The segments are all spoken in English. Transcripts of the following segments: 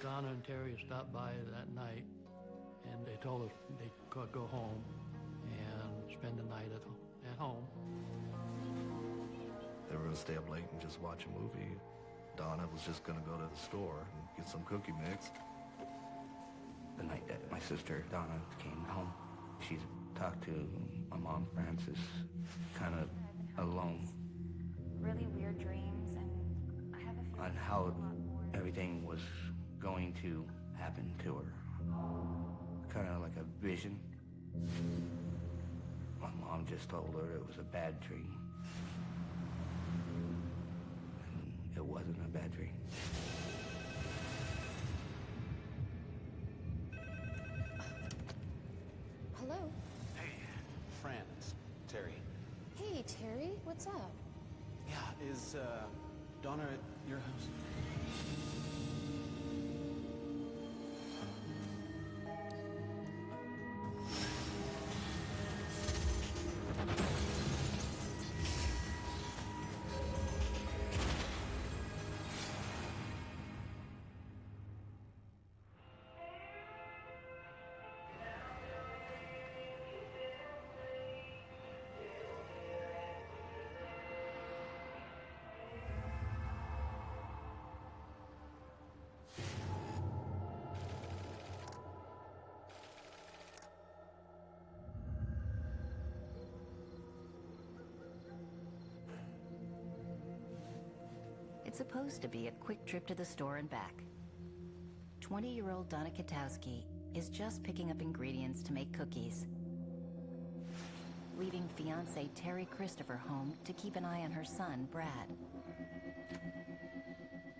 Donna and Terry stopped by that night, and they told us they could go home and spend the night at home. They were going to stay up late and just watch a movie. Donna was just going to go to the store and get some cookie mix. The night that my sister Donna came home, she talked to my mom, Frances, kind of alone. Really weird dreams, and I have a feeling on how everything was going to happen to her. Kind of like a vision. My mom just told her it was a bad dream. And it wasn't a bad dream. Hello? Hey, Fran, it's Terry. Hey, Terry, what's up? Yeah, is Donna at your house? It's supposed to be a quick trip to the store and back. 20-year-old Donna Quittowski is just picking up ingredients to make cookies, leaving fiancé Terry Christopher home to keep an eye on her son, Brad.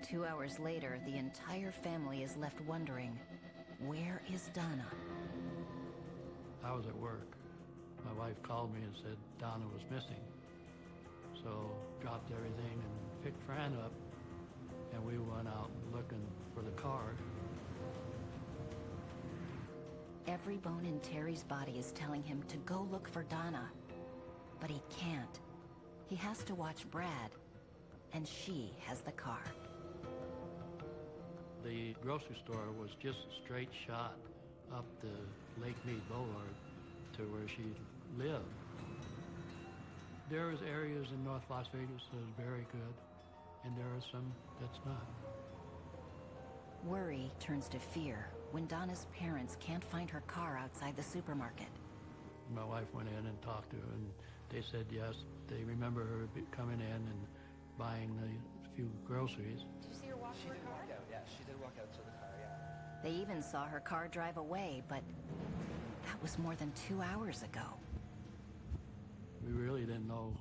2 hours later, the entire family is left wondering, where is Donna? I was at work. My wife called me and said Donna was missing. So dropped everything and picked Fran up, and we went out looking for the car. Every bone in Terry's body is telling him to go look for Donna, but he can't. He has to watch Brad, and she has the car. The grocery store was just a straight shot up the Lake Mead Boulevard to where she lived. There is areas in North Las Vegas that is very good, and there are some that's not. Worry turns to fear when Donna's parents can't find her car outside the supermarket. My wife went in and talked to her, and they said yes, they remember her coming in and buying a few groceries. Did you see her walk to her car? Yeah, she did walk out to the car, yeah. They even saw her car drive away, but that was more than 2 hours ago. We really didn't know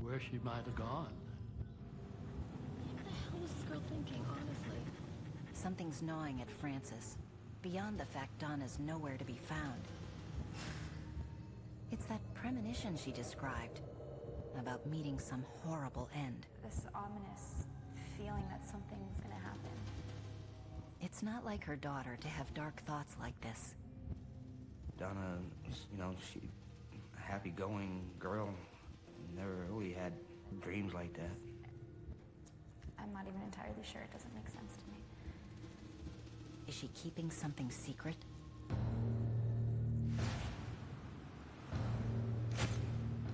where she might have gone. What the hell was this girl thinking, honestly? Something's gnawing at Frances, beyond the fact Donna's nowhere to be found. It's that premonition she described, about meeting some horrible end. This ominous feeling that something's gonna happen. It's not like her daughter to have dark thoughts like this. Donna, she a happy-going girl. Never really had dreams like that. I'm not even entirely sure. It doesn't make sense to me. Is she keeping something secret?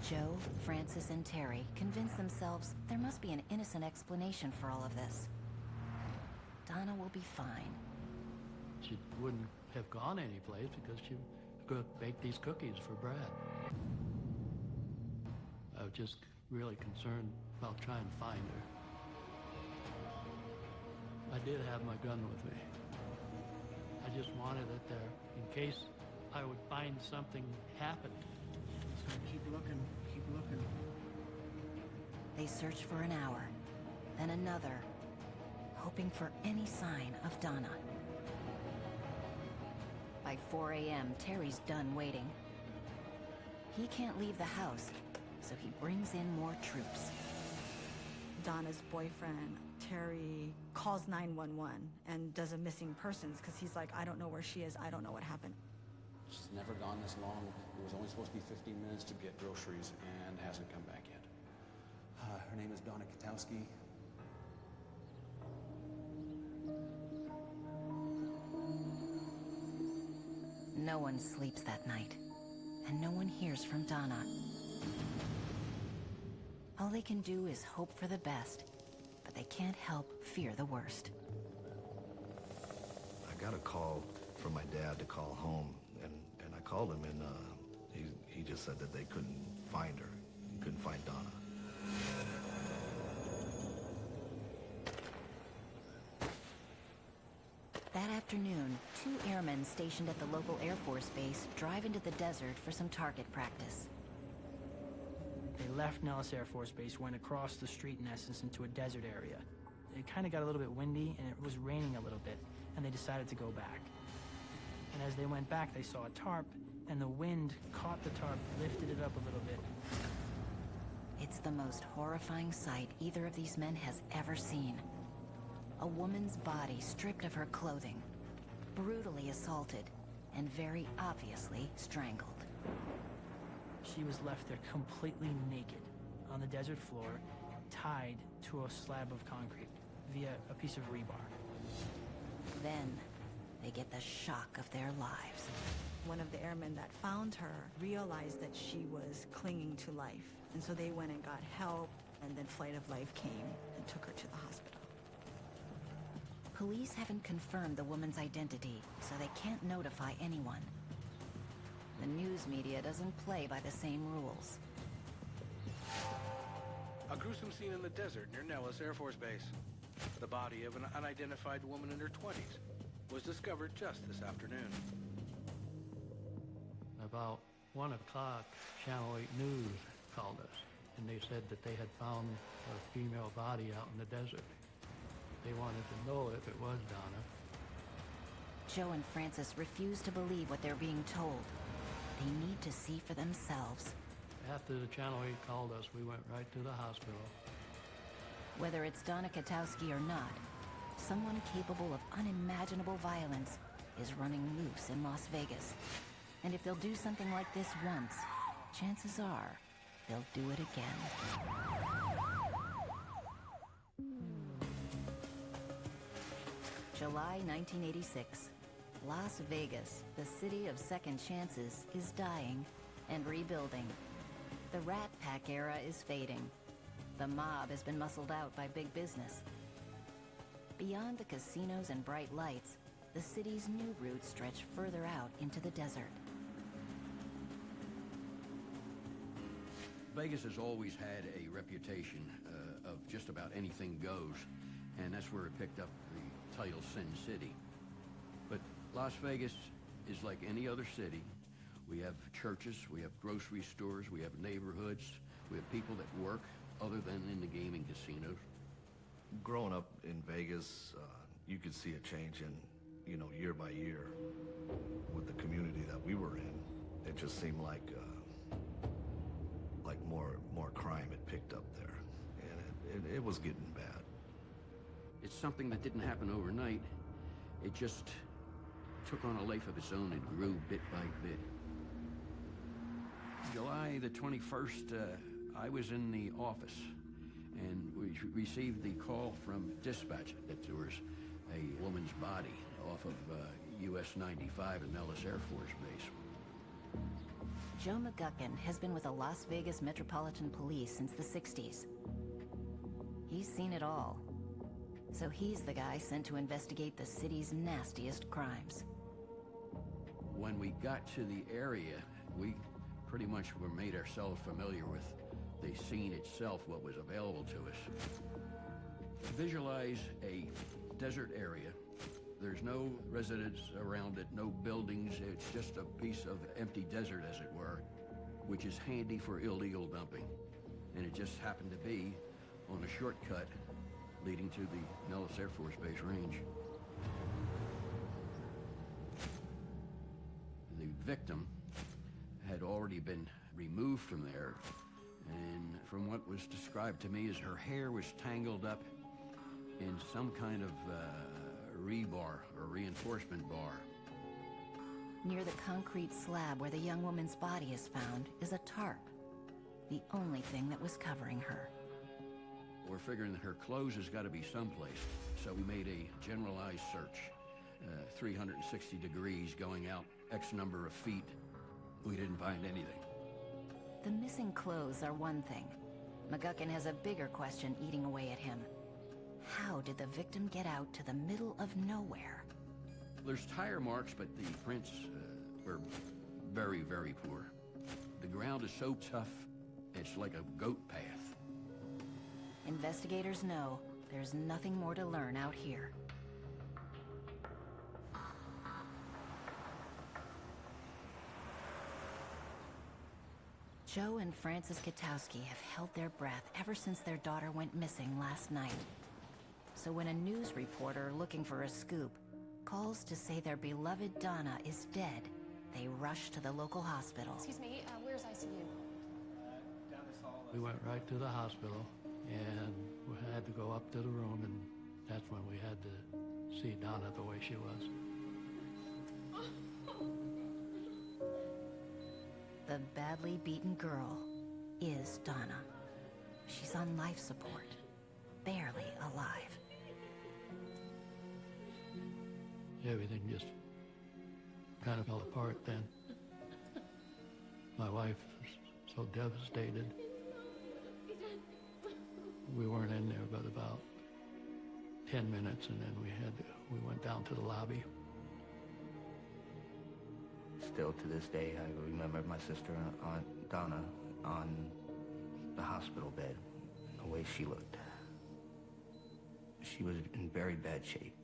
Joe, Frances, and Terry convince themselves there must be an innocent explanation for all of this. Donna will be fine. She wouldn't have gone anyplace because she was going to bake these cookies for Brad. I was just really concerned about trying to find her. I did have my gun with me. I just wanted it there in case I would find something happened. So keep looking, keep looking. They search for an hour, then another, hoping for any sign of Donna. By 4 a.m., Terry's done waiting. He can't leave the house, so he brings in more troops. Donna's boyfriend, Terry, calls 911 and does a missing persons because he's like, I don't know where she is, I don't know what happened. She's never gone this long. It was only supposed to be 15 minutes to get groceries and hasn't come back yet. Her name is Donna Quittowski. No one sleeps that night, and no one hears from Donna. All they can do is hope for the best, but they can't help fear the worst. I got a call from my dad to call home, and I called him, and he just said that they couldn't find her. He couldn't find Donna. That afternoon, 2 airmen stationed at the local Air Force base drive into the desert for some target practice. They left Nellis Air Force Base, went across the street in essence into a desert area. It kind of got a little bit windy and it was raining a little bit, and they decided to go back. And as they went back, they saw a tarp, and the wind caught the tarp, lifted it up a little bit. It's the most horrifying sight either of these men has ever seen. A woman's body stripped of her clothing, brutally assaulted, and very obviously strangled. She was left there completely naked on the desert floor, tied to a slab of concrete via a piece of rebar. Then they get the shock of their lives. One of the airmen that found her realized that she was clinging to life, and so they went and got help, and then Flight of Life came and took her to the hospital. Police haven't confirmed the woman's identity, so they can't notify anyone. The news media doesn't play by the same rules. A gruesome scene in the desert near Nellis Air Force Base. The body of an unidentified woman in her 20s was discovered just this afternoon. About 1 o'clock, Channel 8 News called us, and they said that they had found a female body out in the desert. They wanted to know if it was Donna. Joe and Francis refuse to believe what they're being told. They need to see for themselves. After the Channel 8 called us, we went right to the hospital. Whether it's Donna Kittowski or not, someone capable of unimaginable violence is running loose in Las Vegas. And if they'll do something like this once, chances are they'll do it again. July 1986. Las Vegas, the city of second chances, is dying and rebuilding. The Rat Pack era is fading. The mob has been muscled out by big business. Beyond the casinos and bright lights, the city's new routes stretch further out into the desert. Vegas has always had a reputation of just about anything goes, and that's where it picked up the title Sin City. But Las Vegas is like any other city. We have churches, we have grocery stores, we have neighborhoods, we have people that work other than in the gaming casinos. Growing up in Vegas, you could see a change in, year by year with the community that we were in. It just seemed like more crime had picked up there, and it was getting bad. It's something that didn't happen overnight. It just took on a life of its own and grew bit by bit. July the 21st, I was in the office, and we received the call from dispatch that there was a woman's body off of US 95 at Nellis Air Force Base. Joe McGuckin has been with the Las Vegas Metropolitan Police since the 60s. He's seen it all. So he's the guy sent to investigate the city's nastiest crimes. When we got to the area, we pretty much were made ourselves familiar with the scene itself, what was available to us. Visualize a desert area. There's no residents around it, no buildings. It's just a piece of empty desert, as it were, which is handy for illegal dumping. And it just happened to be on a shortcut leading to the Nellis Air Force Base range. The victim had already been removed from there, and from what was described to me, is her hair was tangled up in some kind of rebar or reinforcement bar. Near the concrete slab where the young woman's body is found is a tarp, the only thing that was covering her. We're figuring that her clothes has got to be someplace, so we made a generalized search. 360 degrees going out X number of feet. We didn't find anything. The missing clothes are one thing. McGuckin has a bigger question eating away at him. How did the victim get out to the middle of nowhere? There's tire marks, but the prints were very, very poor. The ground is so tough, it's like a goat path. Investigators know there's nothing more to learn out here. Joe and Francis קיטוסקי have held their breath ever since their daughter went missing last night. So when a news reporter looking for a scoop calls to say their beloved Donna is dead, they rush to the local hospital. Excuse me, where's ICU? We went right to the hospital, and we had to go up to the room, and that's when we had to see Donna the way she was. The badly beaten girl is Donna. She's on life support, barely alive. Everything just kind of fell apart then. My wife was so devastated. We weren't in there but about 10 minutes, and then we went down to the lobby. Still to this day, I remember my sister, Donna, on the hospital bed, the way she looked. She was in very bad shape.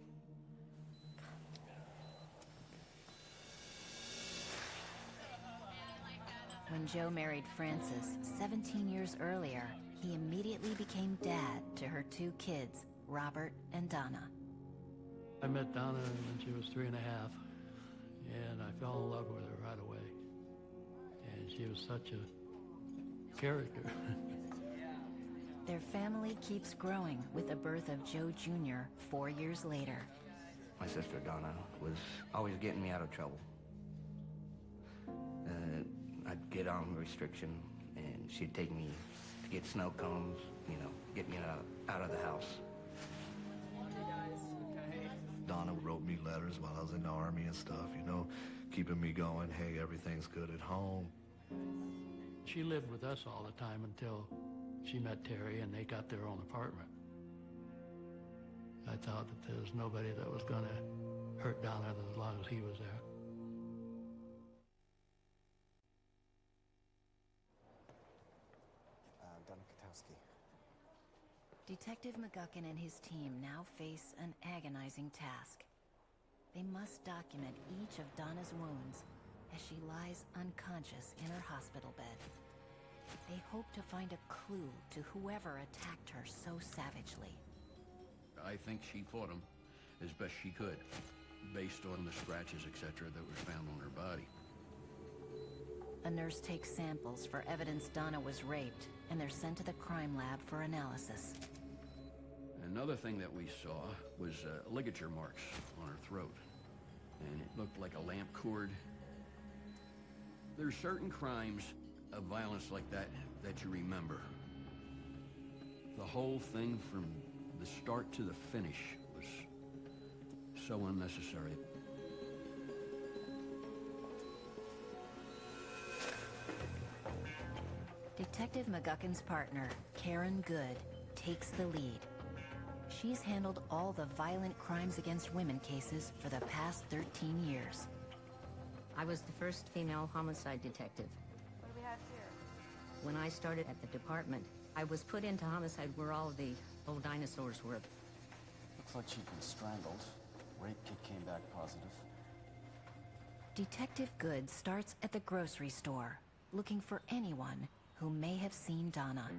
When Joe married Frances 17 years earlier, he immediately became dad to her two kids, Robert and Donna. I met Donna when she was 3.5, and I fell in love with her right away. And she was such a character. Their family keeps growing with the birth of Joe Jr. 4 years later. My sister, Donna, was always getting me out of trouble. I'd get on restriction, and she'd take me to get snow cones, you know, get me out of the house. Donna wrote me letters while I was in the Army and stuff, you know, keeping me going, hey, everything's good at home. She lived with us all the time until she met Terry and they got their own apartment. I thought that there was nobody that was going to hurt Donna as long as he was there. Detective McGuckin and his team now face an agonizing task. They must document each of Donna's wounds as she lies unconscious in her hospital bed. They hope to find a clue to whoever attacked her so savagely. I think she fought him as best she could, based on the scratches, etc., that were found on her body. A nurse takes samples for evidence Donna was raped, and they're sent to the crime lab for analysis. Another thing that we saw was ligature marks on her throat, and it looked like a lamp cord. There's certain crimes of violence like that that you remember. The whole thing from the start to the finish was so unnecessary. Detective McGuckin's partner, Karen Good, takes the lead. She's handled all the violent crimes against women cases for the past 13 years. I was the first female homicide detective. What do we have here? When I started at the department, I was put into homicide where all the old dinosaurs were. Looks like she'd been strangled. Rape kit came back positive. Detective Good starts at the grocery store, looking for anyone who may have seen Donna.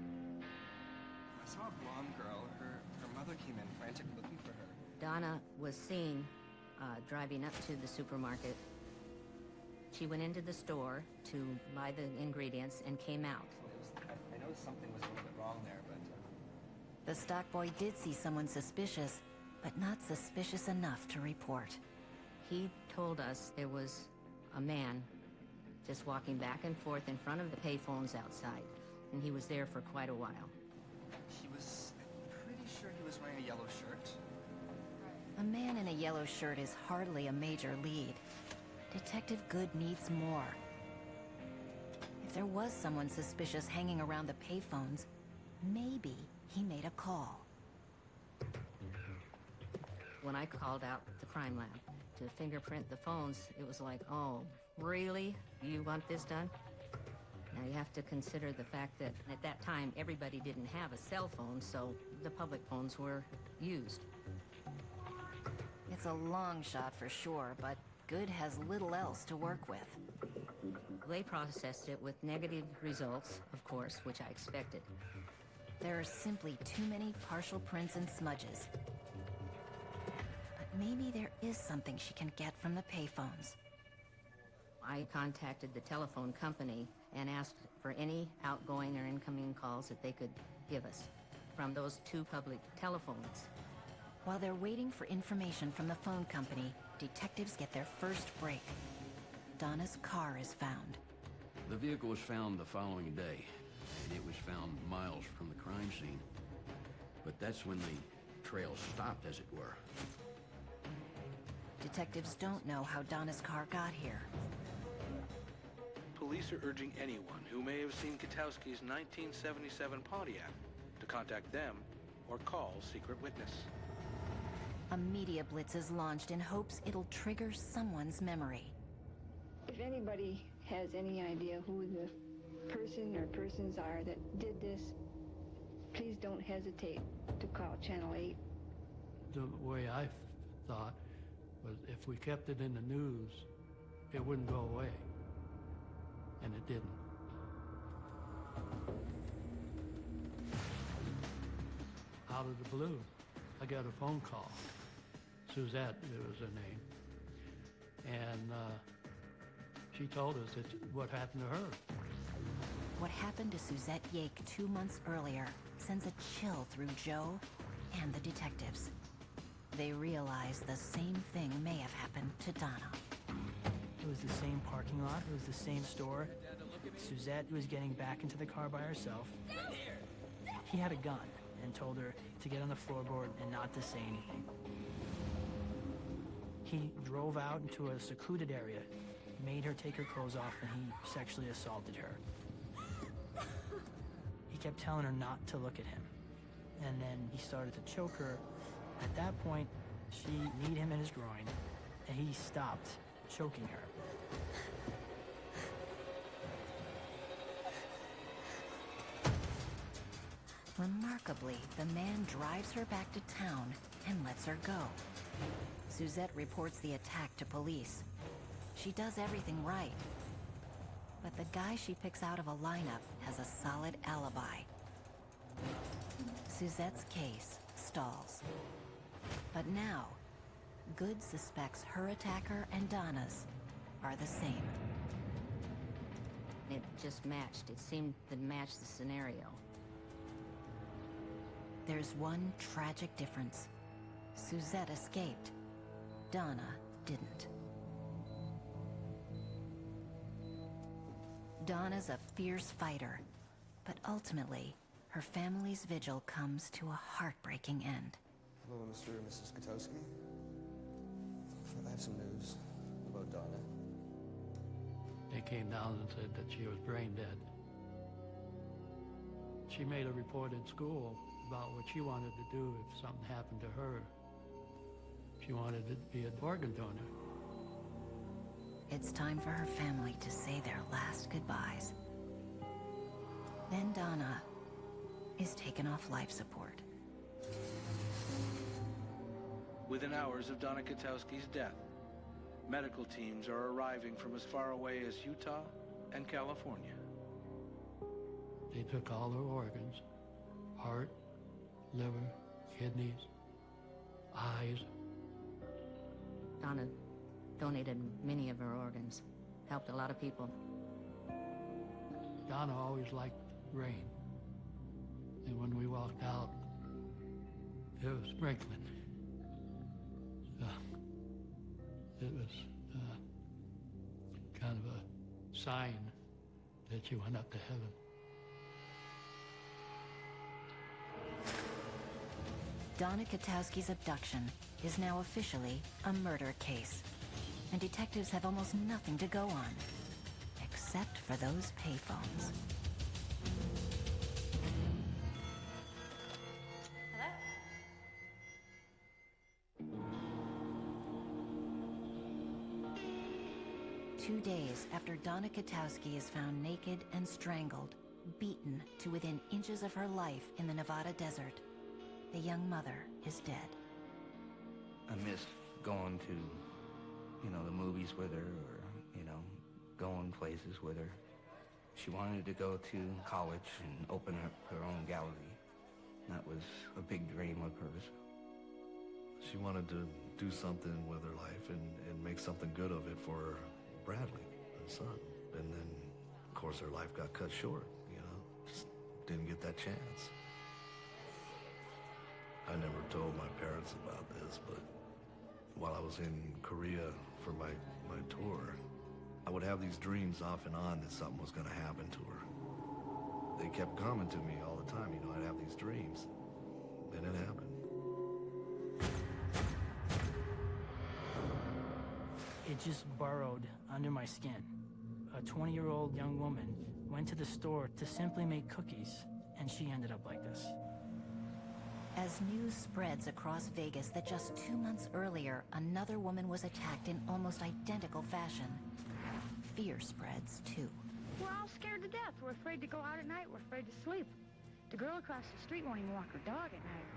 I saw a blonde girl. Her mother came in frantic looking for her. Donna was seen driving up to the supermarket. She went into the store to buy the ingredients and came out. I know something was a little bit wrong there, but... The stock boy did see someone suspicious, but not suspicious enough to report. He told us there was a man just walking back and forth in front of the payphones outside, and he was there for quite a while. I'm pretty sure he was wearing a yellow shirt. A man in a yellow shirt is hardly a major lead. Detective Good needs more. If there was someone suspicious hanging around the payphones, maybe he made a call. When I called out the crime lab to fingerprint the phones, it was like, oh, really? You want this done? Now you have to consider the fact that at that time everybody didn't have a cell phone, so the public phones were used. It's a long shot for sure, but Good has little else to work with. They processed it with negative results, of course, which I expected. There are simply too many partial prints and smudges. But maybe there is something she can get from the payphones. I contacted the telephone company and asked for any outgoing or incoming calls that they could give us from those two public telephones. While they're waiting for information from the phone company, detectives get their first break. Donna's car is found. The vehicle was found the following day, and it was found miles from the crime scene. But that's when the trail stopped, as it were. Detectives don't know how Donna's car got here. Police are urging anyone who may have seen Kittowski's 1977 Pontiac to contact them or call Secret Witness. A media blitz is launched in hopes it'll trigger someone's memory. If anybody has any idea who the person or persons are that did this, please don't hesitate to call Channel 8. The way I thought was if we kept it in the news, it wouldn't go away. And it didn't. Out of the blue, I got a phone call. Suzette, it was her name. And she told us that what happened to her. What happened to Suzette Yake 2 months earlier sends a chill through Joe and the detectives. They realize the same thing may have happened to Donna. It was the same parking lot, it was the same store. Suzette was getting back into the car by herself. He had a gun and told her to get on the floorboard and not to say anything. He drove out into a secluded area, made her take her clothes off, and he sexually assaulted her. He kept telling her not to look at him. And then he started to choke her. At that point, she kneed him in his groin, and he stopped choking her. Remarkably, the man drives her back to town and lets her go. Suzette reports the attack to police. She does everything right. But the guy she picks out of a lineup has a solid alibi. Suzette's case stalls. But now, Good suspects her attacker and Donna's are the same. It just matched. It seemed to match the scenario. There's one tragic difference. Suzette escaped. Donna didn't. Donna's a fierce fighter, but ultimately, her family's vigil comes to a heartbreaking end. Hello, Mr. and Mrs. Kittowski. I have some news about Donna. They came down and said that she was brain dead. She made a report in school about what she wanted to do if something happened to her. She wanted to be an organ donor. It's time for her family to say their last goodbyes. Then Donna is taken off life support. Within hours of Donna Kittowski's death, medical teams are arriving from as far away as Utah and California. They took all her organs, heart, liver, kidneys, eyes. Donna donated many of her organs, helped a lot of people. Donna always liked rain. And when we walked out, it was sprinkling. It was kind of a sign that you went up to heaven. Donna קיטוסקי's abduction is now officially a murder case, and detectives have almost nothing to go on, except for those payphones. Hello? 2 days after Donna קיטוסקי is found naked and strangled, beaten to within inches of her life in the Nevada desert, the young mother is dead. I miss going to, the movies with her, or, going places with her. She wanted to go to college and open up her own gallery. That was a big dream of hers. She wanted to do something with her life and make something good of it for Bradley, her son. And then, of course, her life got cut short, just didn't get that chance. I never told my parents about this, but while I was in Korea for my tour, I would have these dreams off and on that something was going to happen to her. They kept coming to me all the time, I'd have these dreams, and it happened. It just burrowed under my skin. A 20-year-old young woman went to the store to simply make cookies, and she ended up like this. As news spreads across Vegas that just 2 months earlier, another woman was attacked in almost identical fashion, fear spreads too. We're all scared to death. We're afraid to go out at night. We're afraid to sleep. The girl across the street won't even walk her dog at night.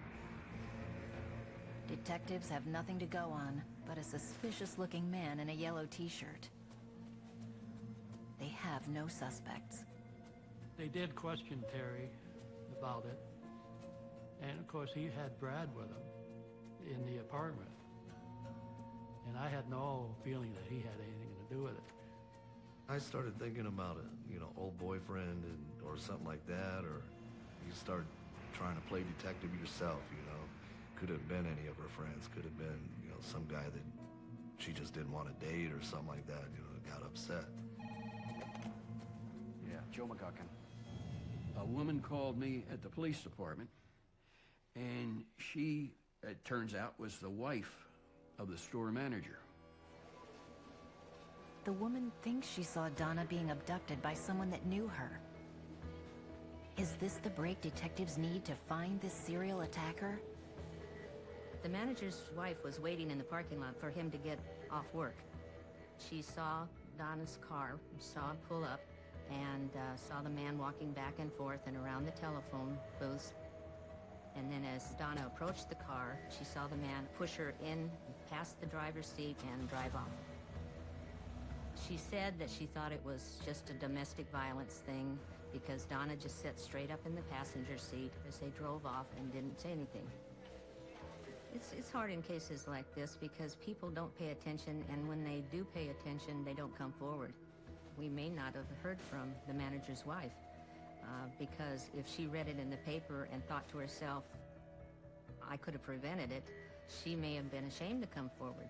Detectives have nothing to go on but a suspicious-looking man in a yellow t-shirt. They have no suspects. They did question Terry about it. And of course, he had Brad with him in the apartment. And I had no feeling that he had anything to do with it. I started thinking about it, old boyfriend or something like that, or you start trying to play detective yourself, Could have been any of her friends, could have been, some guy that she just didn't want to date or something like that, got upset. Yeah, Joe McGuckin. A woman called me at the police department, and she, it turns out, was the wife of the store manager. The woman thinks she saw Donna being abducted by someone that knew her. Is this the break detectives need to find this serial attacker? The manager's wife was waiting in the parking lot for him to get off work. She saw Donna's car, saw it pull up, and saw the man walking back and forth and around the telephone booth. And then as Donna approached the car, she saw the man push her in past the driver's seat and drive off. She said that she thought it was just a domestic violence thing because Donna just sat straight up in the passenger seat as they drove off and didn't say anything. It's hard in cases like this because people don't pay attention, and when they do pay attention, they don't come forward. We may not have heard from the manager's wife because if she read it in the paper and thought to herself, I could have prevented it, she may have been ashamed to come forward.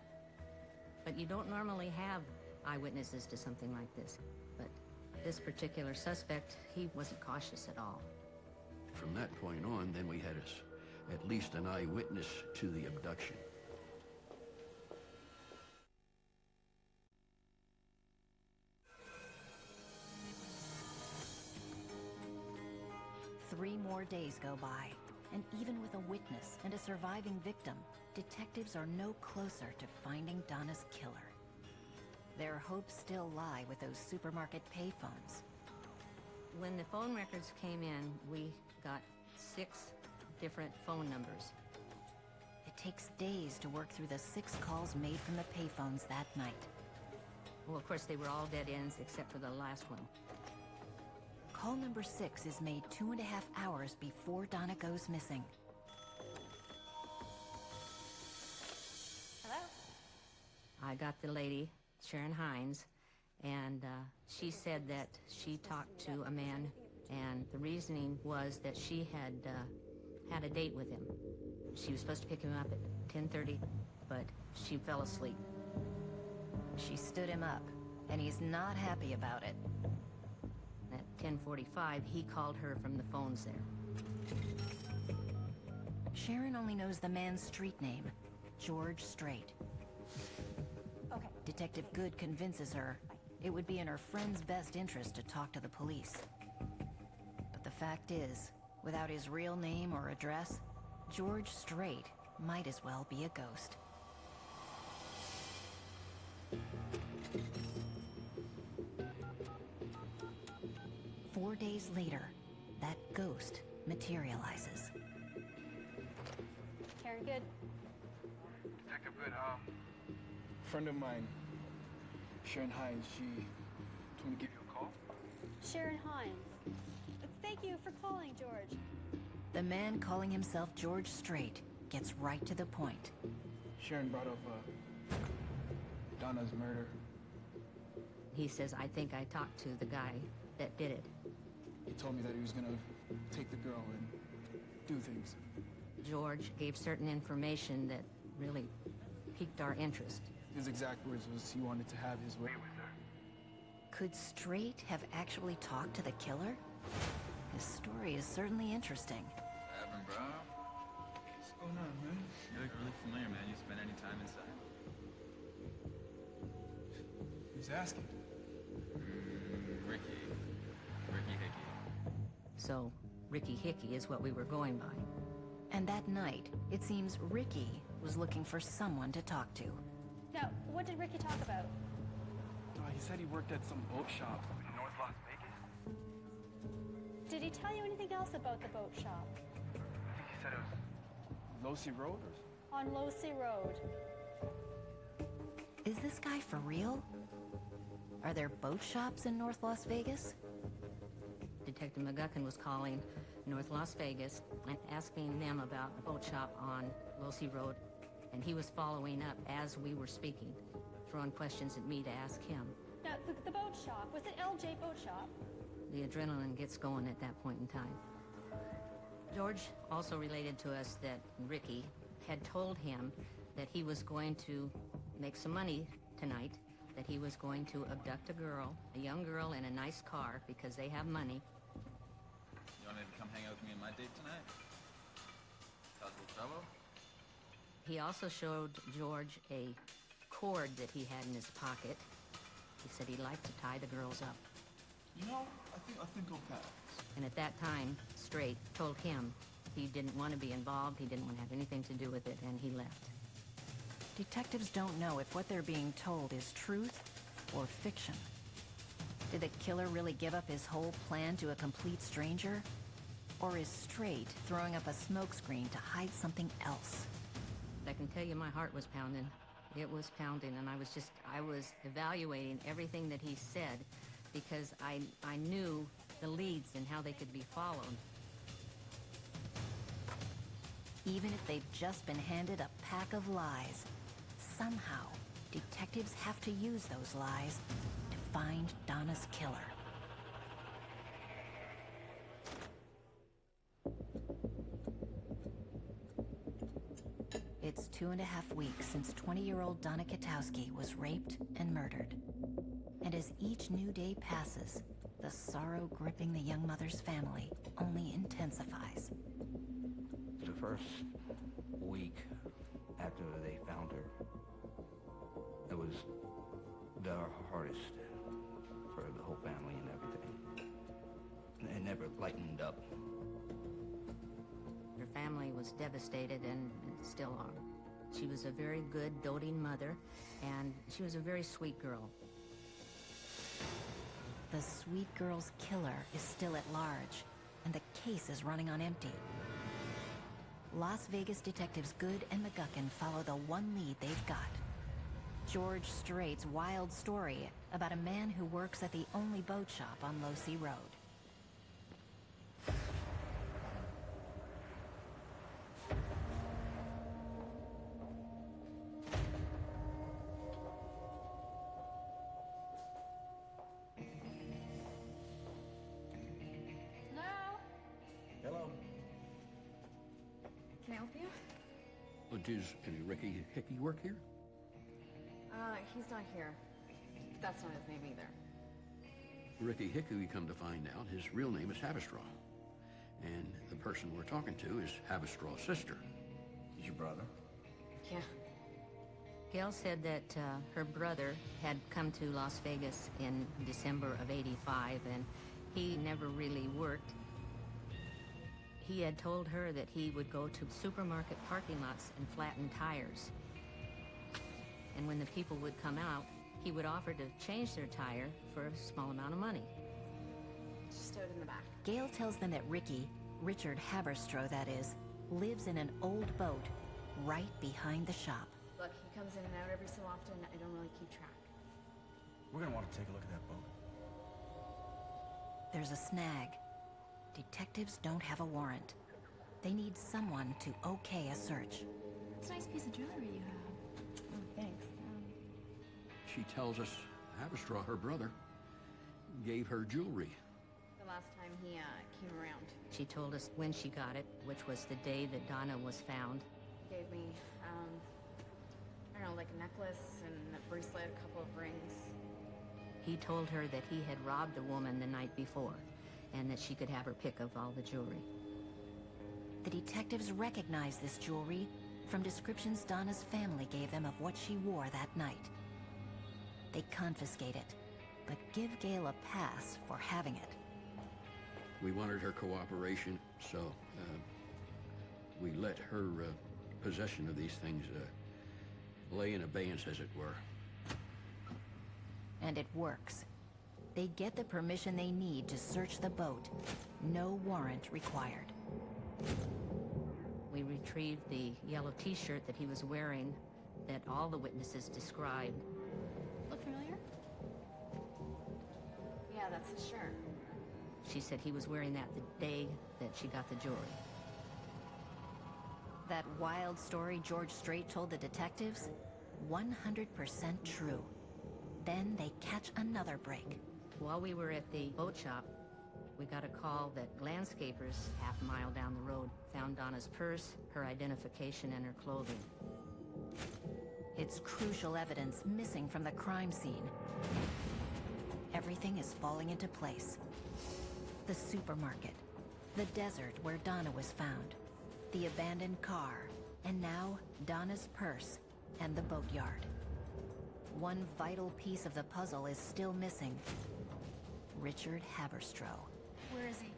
But you don't normally have eyewitnesses to something like this. But this particular suspect, he wasn't cautious at all. From that point on, then we had at least an eyewitness to the abduction. Three more days go by, and even with a witness and a surviving victim, detectives are no closer to finding Donna's killer. Their hopes still lie with those supermarket payphones. When the phone records came in, we got 6 different phone numbers. It takes days to work through the 6 calls made from the payphones that night. Well, of course, they were all dead ends except for the last one. Call number 6 is made 2.5 hours before Donna goes missing. Hello? I got the lady, Sharon Hines, and she said that she talked to a man, and the reasoning was that she had had a date with him. She was supposed to pick him up at 10:30, but she fell asleep. She stood him up, and he's not happy about it. At 10:45, he called her from the phones there. Sharon only knows the man's street name, George Strait. Okay. Detective Good convinces her it would be in her friend's best interest to talk to the police. But the fact is, without his real name or address, George Strait might as well be a ghost. Four days later, that ghost materializes. Karen, good. Detective Good, friend of mine, Sharon Hines, she told me to give you a call. Sharon Hines. Thank you for calling, George. The man calling himself George Strait gets right to the point. Sharon brought up Donna's murder. He says, I think I talked to the guy that did it. He told me that he was gonna take the girl and do things. George gave certain information that really piqued our interest. His exact words was he wanted to have his way with her. Could Strait have actually talked to the killer? His story is certainly interesting. Evan, bro. What's going on, man? You look really familiar, man. You spend any time inside? Who's asking? Ricky Hickey. So, Ricky Hickey is what we were going by. And that night, it seems Ricky was looking for someone to talk to. Now, what did Ricky talk about? He said he worked at some boat shop in North Las Vegas. Did he tell you anything else about the boat shop? I think he said it was Losey Road or... On Losey Road. Is this guy for real? Are there boat shops in North Las Vegas? Detective McGuckin was calling North Las Vegas and asking them about a boat shop on Losey Road. And he was following up as we were speaking, throwing questions at me to ask him. Now, the boat shop, was it LJ Boat Shop? The adrenaline gets going at that point in time. George also related to us that Ricky had told him that he was going to make some money tonight, that he was going to abduct a young girl in a nice car because they have money. You wanted to come hang out with me on my date tonight? Cause a little trouble? He also showed George a cord that he had in his pocket. He said he liked to tie the girls up. You know, I think I'll pass. And at that time, Strait told him he didn't want to be involved, he didn't want to have anything to do with it, and he left. Detectives don't know if what they're being told is truth or fiction. Did the killer really give up his whole plan to a complete stranger? Or is Strait throwing up a smokescreen to hide something else? I can tell you my heart was pounding. It was pounding, and I was evaluating everything that he said because I knew the leads and how they could be followed. Even if they've just been handed a pack of lies, somehow detectives have to use those lies to find Donna's killer. It's 2.5 weeks since 20-year-old Donna קיטוסקי was raped and murdered. And as each new day passes, the sorrow gripping the young mother's family only intensifies. The first week after they found her, it was the hardest for the whole family and everything. It never lightened up. Her family was devastated and still are. She was a very good, doting mother, and she was a very sweet girl. The sweet girl's killer is still at large, and the case is running on empty. Las Vegas detectives Good and McGuckin follow the one lead they've got. George Strait's wild story about a man who works at the only boat shop on Losey Road. Hello. Can I help you? Does any Ricky Hickey work here? He's not here. That's not his name either. Ricky Hickey, we come to find out, his real name is Haverstraw. And the person we're talking to is Havistraw's sister. Is your brother? Yeah. Gail said that her brother had come to Las Vegas in December of '85, and he never really worked. He had told her that he would go to supermarket parking lots and flatten tires. And when the people would come out, he would offer to change their tire for a small amount of money. She stood in the back. Gail tells them that Ricky, Richard Haberstroh that is, lives in an old boat right behind the shop. Look, he comes in and out every so often. I don't really keep track. We're gonna want to take a look at that boat. There's a snag. Detectives don't have a warrant. They need someone to okay a search. It's a nice piece of jewelry you have. Oh, thanks. She tells us Haverstraw, her brother, gave her jewelry. The last time he came around. She told us when she got it, which was the day that Donna was found. He gave me, I don't know, like a necklace and a bracelet, a couple of rings. He told her that he had robbed a woman the night before, and that she could have her pick of all the jewelry. The detectives recognize this jewelry from descriptions Donna's family gave them of what she wore that night. They confiscate it, but give Gail a pass for having it. We wanted her cooperation, so we let her possession of these things lay in abeyance, as it were. And it works. They get the permission they need to search the boat. No warrant required. We retrieved the yellow t-shirt that he was wearing that all the witnesses described. Look familiar? Yeah, that's his shirt. She said he was wearing that the day that she got the jewelry. That wild story George Strait told the detectives? 100% true. Then they catch another break. While we were at the boat shop, we got a call that landscapers half a mile down the road found Donna's purse, her identification, and her clothing. It's crucial evidence missing from the crime scene. Everything is falling into place. The supermarket, the desert where Donna was found, the abandoned car, and now Donna's purse and the boatyard. One vital piece of the puzzle is still missing. Richard Haberstroh. Where is he?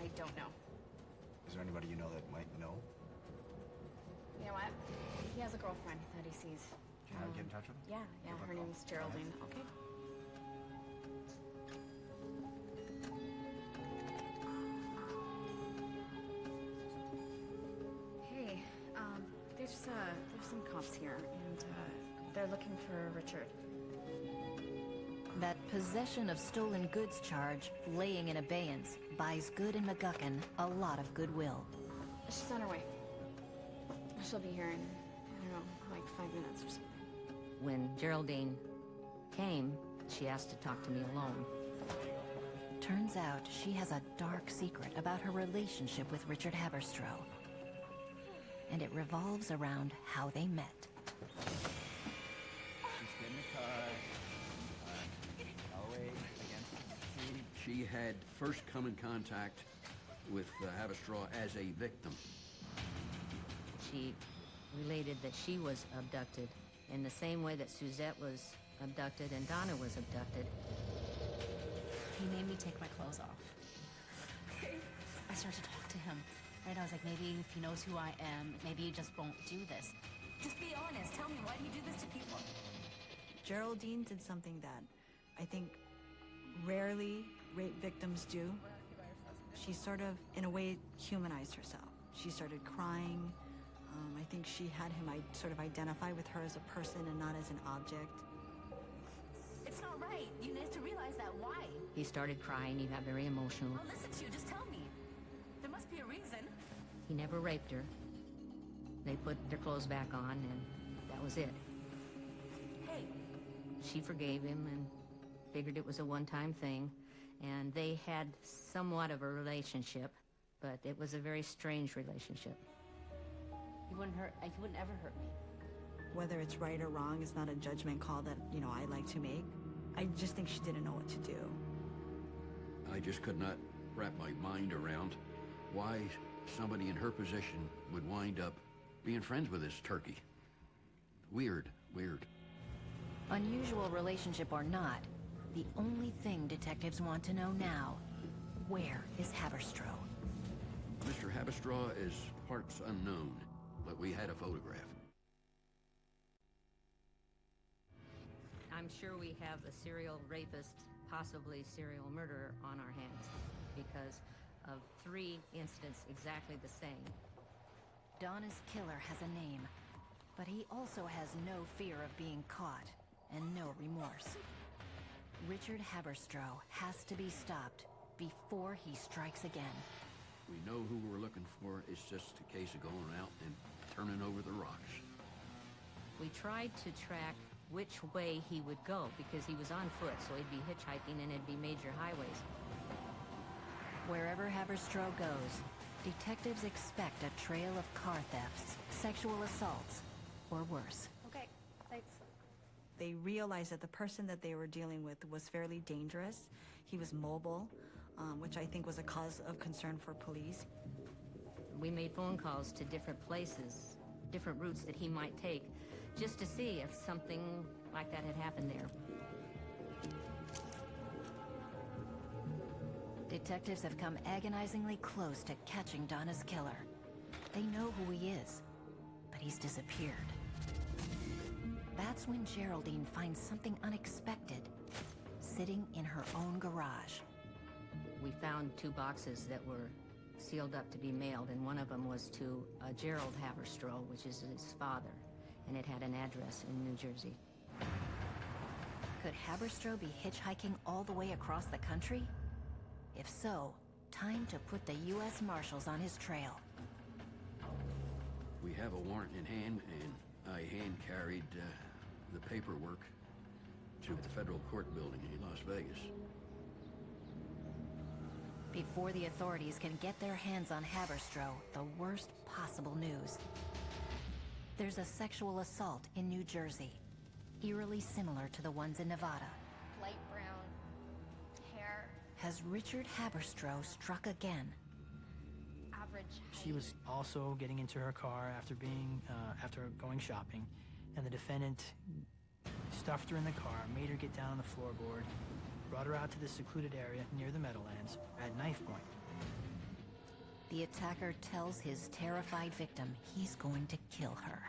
I don't know. Is there anybody you know that might know? You know what? He has a girlfriend that he sees. Can I get in touch with him? Yeah, her name's Geraldine. Okay. Hey, there's some cops here, and they're looking for Richard. That possession of stolen goods charge, laying in abeyance, buys Good and McGuckin a lot of goodwill. She's on her way. She'll be here in, I don't know, like 5 minutes or something. When Geraldine came, she asked to talk to me alone. Turns out she has a dark secret about her relationship with Richard Haberstroh. And it revolves around how they met. She had first come in contact with Haverstraw as a victim. She related that she was abducted in the same way that Suzette was abducted and Donna was abducted. He made me take my clothes off. I started to talk to him. Right? I was like, maybe if he knows who I am, maybe he just won't do this. Just be honest. Tell me, why do you do this to people? Geraldine did something that I think rarely rape victims do. She sort of, in a way, humanized herself. She started crying. I think she had him sort of identify with her as a person and not as an object. It's not right. You need to realize that. Why? He started crying. He got very emotional. I'll listen to you. Just tell me. There must be a reason. He never raped her. They put their clothes back on, and that was it. Hey. She forgave him and figured it was a one-time thing, and they had somewhat of a relationship, but it was a very strange relationship. He wouldn't ever hurt me. Whether it's right or wrong is not a judgment call that, I like to make. I just think she didn't know what to do. I just could not wrap my mind around why somebody in her position would wind up being friends with this turkey. Weird. Unusual relationship or not, the only thing detectives want to know now, where is Haberstraw? Mr. Haberstraw is parts unknown, but we had a photograph. I'm sure we have a serial rapist, possibly serial murderer on our hands because of 3 incidents exactly the same. Donna's killer has a name, but he also has no fear of being caught and no remorse. Richard Haberstraw has to be stopped before he strikes again. We know who we're looking for. It's just a case of going out and turning over the rocks. We tried to track which way he would go because he was on foot, so he'd be hitchhiking and it'd be major highways. Wherever Haberstraw goes, detectives expect a trail of car thefts, sexual assaults, or worse. Okay, thanks. They realized that the person that they were dealing with was fairly dangerous. He was mobile, which I think was a cause of concern for police. We made phone calls to different places, different routes that he might take, just to see if something like that had happened there. Detectives have come agonizingly close to catching Donna's killer. They know who he is, but he's disappeared. That's when Geraldine finds something unexpected, sitting in her own garage. We found 2 boxes that were sealed up to be mailed, and one of them was to Gerald Haberstraw, which is his father, and it had an address in New Jersey. Could Haberstraw be hitchhiking all the way across the country? If so, time to put the U.S. Marshals on his trail. We have a warrant in hand, and I hand-carried the paperwork to the federal court building in Las Vegas. Before the authorities can get their hands on Haberstraw, the worst possible news. There's a sexual assault in New Jersey, eerily similar to the ones in Nevada. Light brown hair, Has Richard Haberstraw struck again? average height. She was also getting into her car after going shopping, and the defendant stuffed her in the car, made her get down on the floorboard, brought her out to the secluded area near the Meadowlands at knife point. The attacker tells his terrified victim he's going to kill her,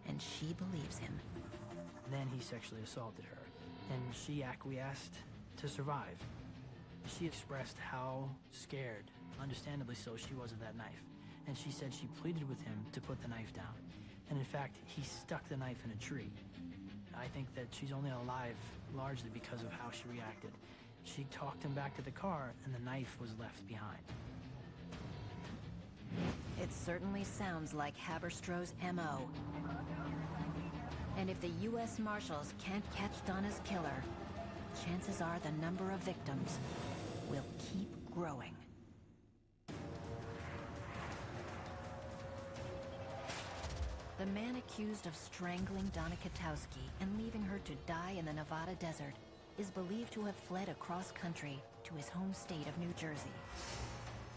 and she believes him. Then he sexually assaulted her, and she acquiesced to survive. She expressed how scared, understandably so, she was of that knife, and she said she pleaded with him to put the knife down. And in fact, he stuck the knife in a tree. I think that she's only alive largely because of how she reacted. She talked him back to the car, and the knife was left behind. It certainly sounds like Haberstraw's M.O. And if the U.S. Marshals can't catch Donna's killer, chances are the number of victims will keep growing. The man accused of strangling Donna קיטוסקי and leaving her to die in the Nevada desert is believed to have fled across country to his home state of New Jersey.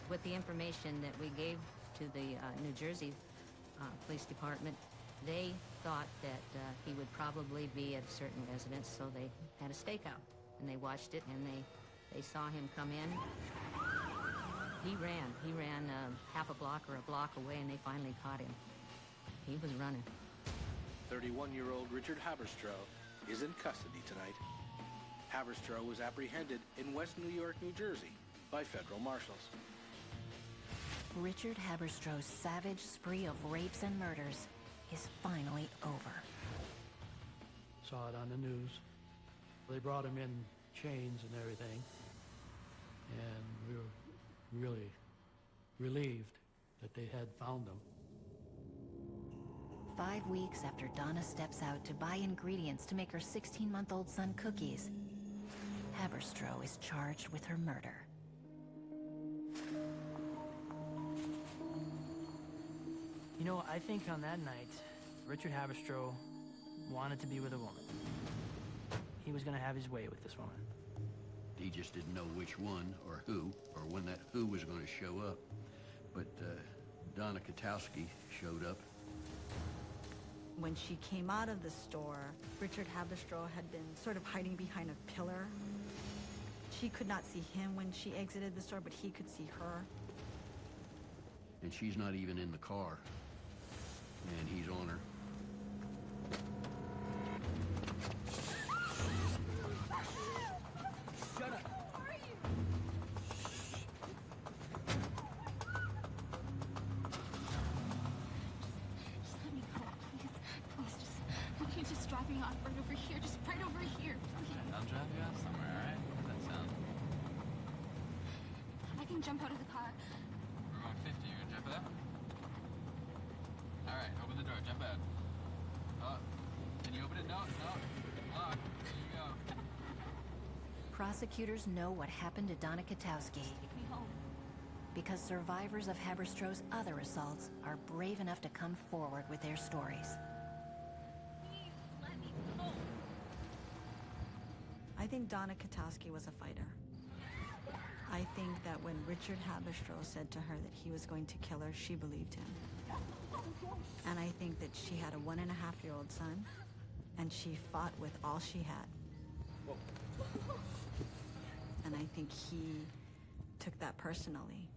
With the information that we gave to the New Jersey Police Department, they thought that he would probably be at a certain residence, so they had a stakeout. And they watched it, and they saw him come in. He ran half a block or a block away, and they finally caught him. He was running. 31-year-old Richard Haberstraw is in custody tonight. Haberstraw was apprehended in West New York, New Jersey by federal marshals. Richard Haberstraw's savage spree of rapes and murders is finally over. Saw it on the news. They brought him in chains and everything, and we were really relieved that they had found him. 5 weeks after Donna steps out to buy ingredients to make her 16-month-old son cookies, Haberstraw is charged with her murder. You know, I think on that night, Richard Haberstraw wanted to be with a woman. He was going to have his way with this woman. He just didn't know which one or who, or when that who was going to show up. but Donna קיטוסקי showed up. When she came out of the store, Richard Haberstroh had been sort of hiding behind a pillar. She could not see him when she exited the store, but he could see her. And she's not even in the car. And he's on her. Shut up. Just let me go, please. Please, you can't just drop me off right over here. Just right over here, please. I'll drive you off somewhere, all right? How does that sound? I can jump out of the car. We're going 50. You're gonna jump out? All right, open the door. Jump out. Oh, can you open it? No, no. Lock. There you go. Prosecutors know what happened to Donna קיטוסקי Take me home. because survivors of Haberstroh's other assaults are brave enough to come forward with their stories. Please, let me go. I think Donna קיטוסקי was a fighter. I think that when Richard Haberstroh said to her that he was going to kill her, she believed him. And I think that she had a 1.5-year-old son, and she fought with all she had. And I think he took that personally.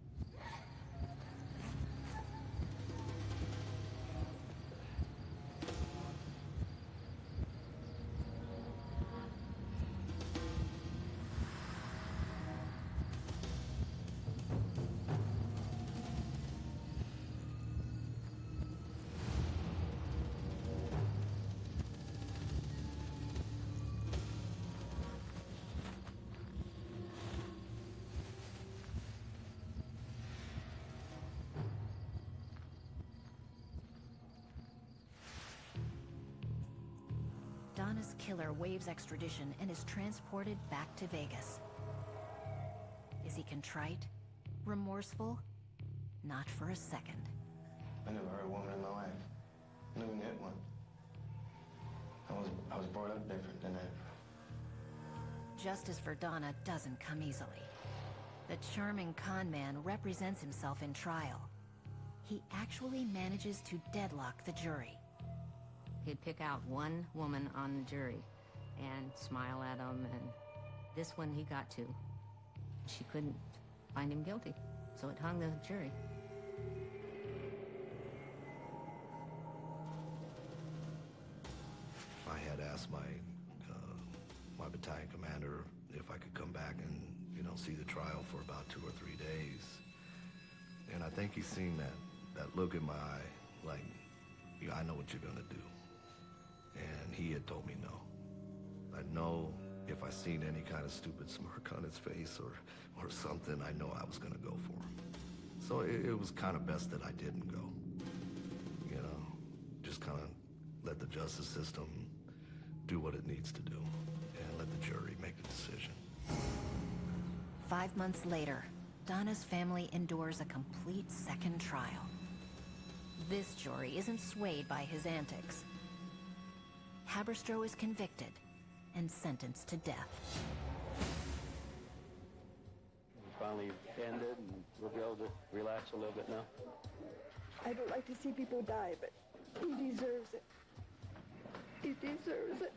Donna's killer waives extradition and is transported back to Vegas. Is he contrite? Remorseful? Not for a second. I never hurt a woman in my life. I never even hit one. I was brought up different than that. Justice for Donna doesn't come easily. The charming con man represents himself in trial. He actually manages to deadlock the jury. He'd pick out one woman on the jury and smile at them, and this one he got to. She couldn't find him guilty, so it hung the jury. I had asked my battalion commander if I could come back and, see the trial for about 2 or 3 days. And I think he's seen that look in my eye, like, I know what you're gonna do. And he had told me no. I know if I seen any kind of stupid smirk on his face or something, I know I was gonna go for him. So it was kind of best that I didn't go. Just kind of let the justice system do what it needs to do and let the jury make the decision. 5 months later, Donna's family endures a complete second trial. This jury isn't swayed by his antics. Haberstroh is convicted and sentenced to death. Finally ended, and we'll be able to relax a little bit now. I don't like to see people die, but he deserves it. He deserves it.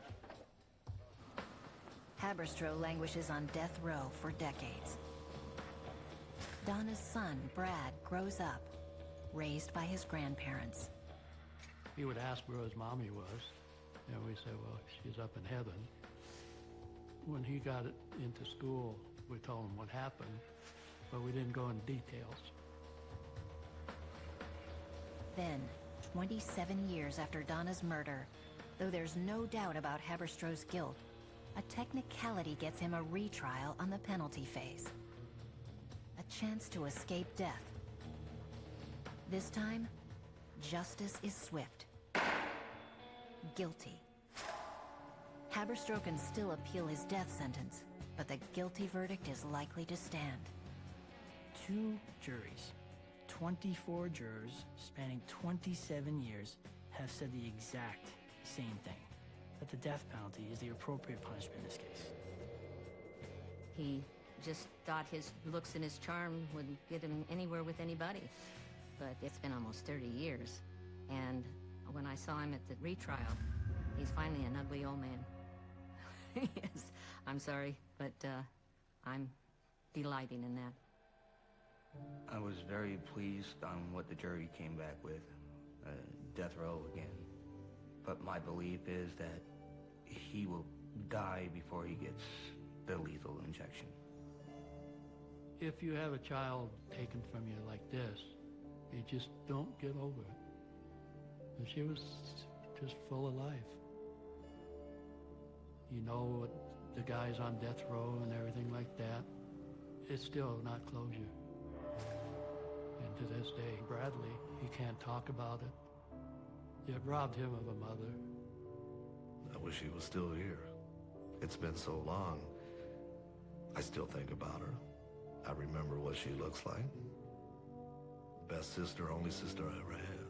Haberstroh languishes on death row for decades. Donna's son, Brad, grows up, raised by his grandparents. He would ask where his mommy was, and we said, well, she's up in heaven. When he got into school, we told him what happened, but we didn't go into details. Then, 27 years after Donna's murder, though there's no doubt about Haberstroh's guilt, a technicality gets him a retrial on the penalty phase. A chance to escape death. This time, justice is swift. Guilty. Haberstroh can still appeal his death sentence, but the guilty verdict is likely to stand. 2 juries, 24 jurors spanning 27 years have said the exact same thing, that the death penalty is the appropriate punishment in this case. He just thought his looks and his charm would get him anywhere with anybody. But it's been almost 30 years. And when I saw him at the retrial, he's finally an ugly old man. Yes, I'm sorry, but I'm delighting in that. I was very pleased on what the jury came back with. Death row again. But my belief is that he will die before he gets the lethal injection. If you have a child taken from you like this, you just don't get over it. And she was just full of life. You know what, the guy's on death row and everything like that. It's still not closure. And to this day, Bradley, he can't talk about it. It robbed him of a mother. I wish he was still here. It's been so long. I still think about her. I remember what she looks like. Best sister, only sister I ever had.